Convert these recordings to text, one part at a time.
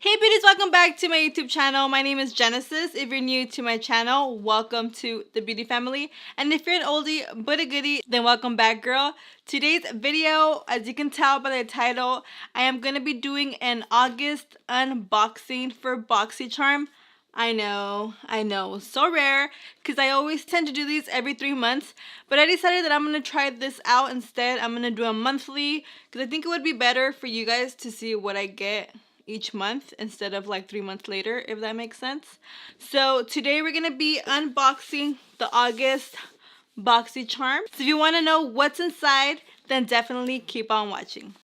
Hey beauties, welcome back to my YouTube channel. My name is Genesis. If you're new to my channel, welcome to the beauty family. And if you're an oldie but a goodie, then welcome back, girl. Today's video, as you can tell by the title, I am going to be doing an August unboxing for BoxyCharm. I know, so rare because I always tend to do these every 3 months, but I decided that I'm going to try this out instead. I'm going to do a monthly because I think it would be better for you guys to see what I get each month instead of like 3 months later, if that makes sense. So today we're going to be unboxing the August BoxyCharm. So if you want to know what's inside, then definitely keep on watching.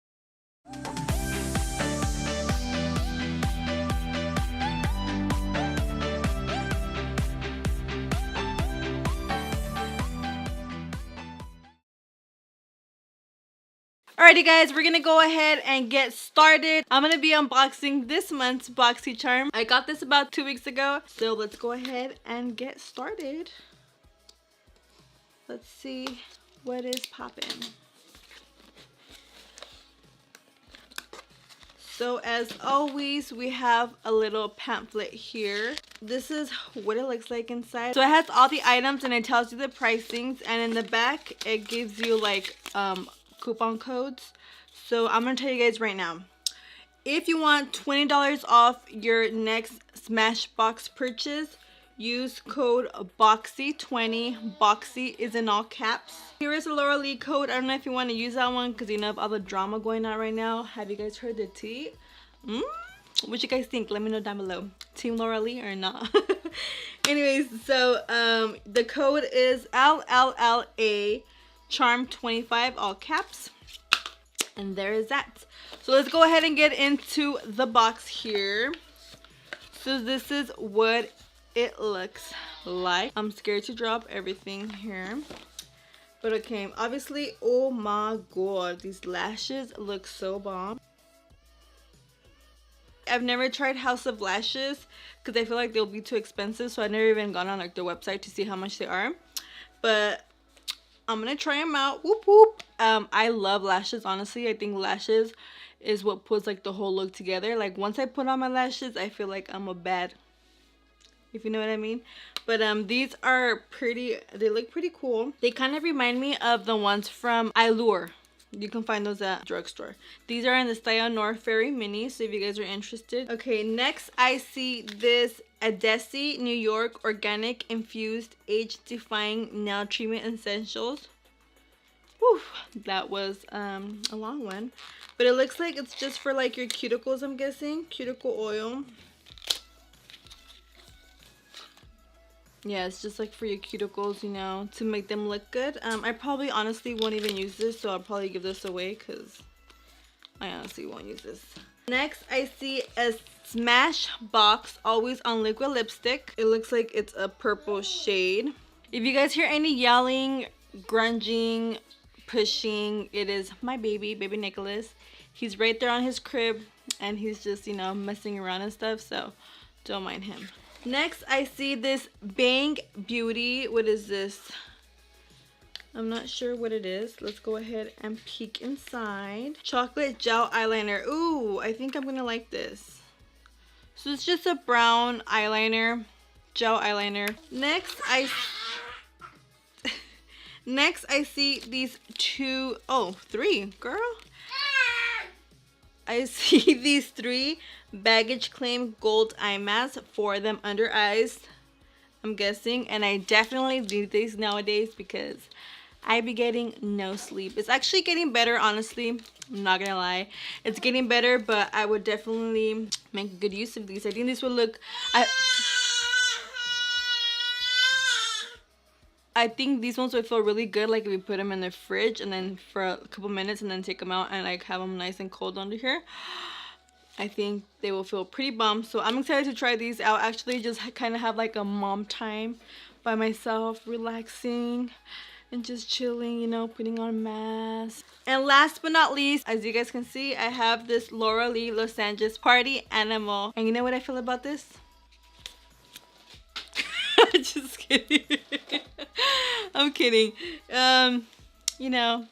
Alrighty guys, we're gonna go ahead and get started. I'm gonna be unboxing this month's BoxyCharm. I got this about 2 weeks ago, so let's go ahead and get started. Let's see what is popping. So as always, we have a little pamphlet here. This is what it looks like inside. So it has all the items and it tells you the pricings, and in the back it gives you like coupon codes. So I'm gonna tell you guys right now, if you want $20 off your next Smashbox purchase, use code BOXY20. Boxy is in all caps. Here is a Laura Lee code. I don't know if you want to use that one because you know of all the drama going on right now. Have you guys heard the tea? What you guys think? Let me know down below. Team Laura Lee or not? Anyways, so the code is LLLA Charm 25, all caps, and there is that. So let's go ahead and get into the box here. So this is what it looks like. I'm scared to drop everything here, but okay. Obviously, oh my god, these lashes look so bomb. I've never tried House of Lashes because I feel like they'll be too expensive, so I've never even gone on like their website to see how much they are, but I'm gonna try them out. Whoop whoop. I love lashes, honestly. I think lashes is what puts like the whole look together. Like once I put on my lashes, I feel like I'm a bad, if you know what I mean. But these are pretty, they look pretty cool. They kind of remind me of the ones from Allure. You can find those at drugstore. These are in the style North Fairy Mini, so if you guys are interested. Okay, next I see this Adesi New York Organic Infused Age-Defying Nail Treatment Essentials. Whew, that was a long one. But it looks like it's just for like your cuticles, I'm guessing. Cuticle oil. Yeah, it's just like for your cuticles, you know, to make them look good. I probably honestly won't even use this, so I'll probably give this away because I honestly won't use this. Next, I see a Smashbox Always on Liquid Lipstick. It looks like it's a purple shade. If you guys hear any yelling, grunging, pushing, it is my baby Nicholas. He's right there on his crib and he's just, you know, messing around and stuff, so don't mind him. Next, I see this Bang Beauty. What is this? I'm not sure what it is. Let's go ahead and peek inside. Chocolate gel eyeliner. Ooh, I think I'm gonna like this. So it's just a brown eyeliner, gel eyeliner. Next, I see these three, girl. I see these 3 Baggage Claim Gold Eye Masks, 4 of them under eyes, I'm guessing. And I definitely need these nowadays because I be getting no sleep. It's actually getting better, honestly. I'm not gonna lie. It's getting better, but I would definitely make good use of these. I think this would look... I think these ones would feel really good, like if we put them in the fridge and then for a couple minutes and then take them out and like have them nice and cold under here. I think they will feel pretty bomb. So I'm excited to try these out. Actually, just kind of have like a mom time by myself, relaxing and just chilling, you know, putting on masks. And last but not least, as you guys can see, I have this Laura Lee Los Angeles Party Animal. And you know what I feel about this? Just kidding. I'm kidding. You know,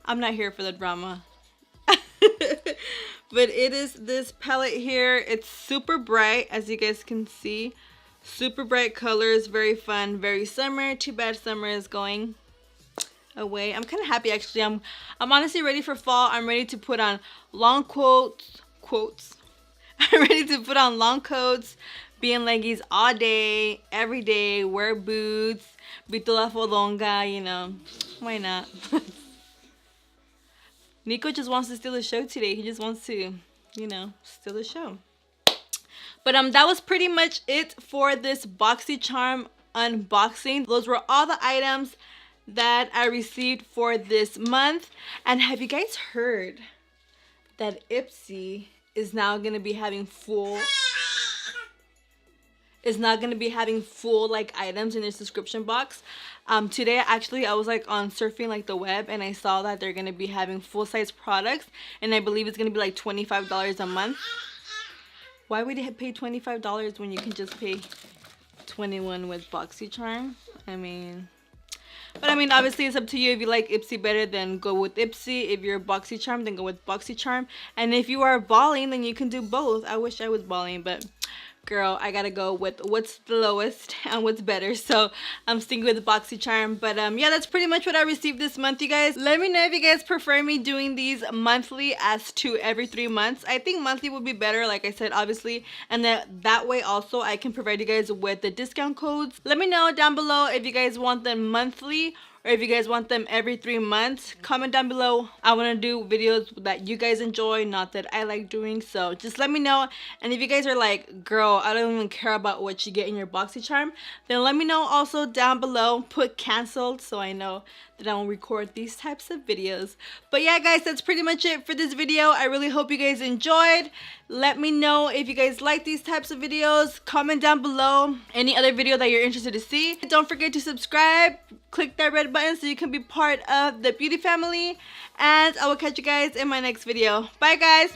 I'm not here for the drama. But it is this palette here. It's super bright, as you guys can see. Super bright colors, very fun, very summer. Too bad summer is going away. I'm kind of happy actually. I'm honestly ready for fall. I'm ready to put on long quotes. I'm ready to put on long coats, be in leggies all day, every day, wear boots, be toda fodonga, you know. Why not? Nico just wants to steal the show today. He just wants to, you know, steal the show. But that was pretty much it for this BoxyCharm unboxing. Those were all the items that I received for this month. And have you guys heard that Ipsy is now gonna be having full like items in their subscription box? Today actually I was like on surfing like the web, and I saw that they're gonna be having full-size products, and I believe it's gonna be like $25 a month. Why would you pay $25 when you can just pay $21 with BoxyCharm? I mean, but I mean, obviously it's up to you. If you like Ipsy better, then go with Ipsy. If you're BoxyCharm, then go with BoxyCharm. And if you are balling, then you can do both. I wish I was balling, but girl, I gotta go with what's the lowest and what's better. So I'm sticking with BoxyCharm. But yeah, that's pretty much what I received this month, you guys. Let me know if you guys prefer me doing these monthly as to every 3 months. I think monthly would be better, like I said, obviously. And that way also I can provide you guys with the discount codes. Let me know down below if you guys want them monthly or if you guys want them every 3 months. Comment down below. I want to do videos that you guys enjoy, not that I like doing. So just let me know. And if you guys are like, girl, I don't even care about what you get in your BoxyCharm, then let me know also down below. Put canceled so I know that I won't record these types of videos. But yeah, guys, that's pretty much it for this video. I really hope you guys enjoyed. Let me know if you guys like these types of videos. Comment down below any other video that you're interested to see. Don't forget to subscribe. Click that red button so you can be part of the beauty family. And I will catch you guys in my next video. Bye, guys.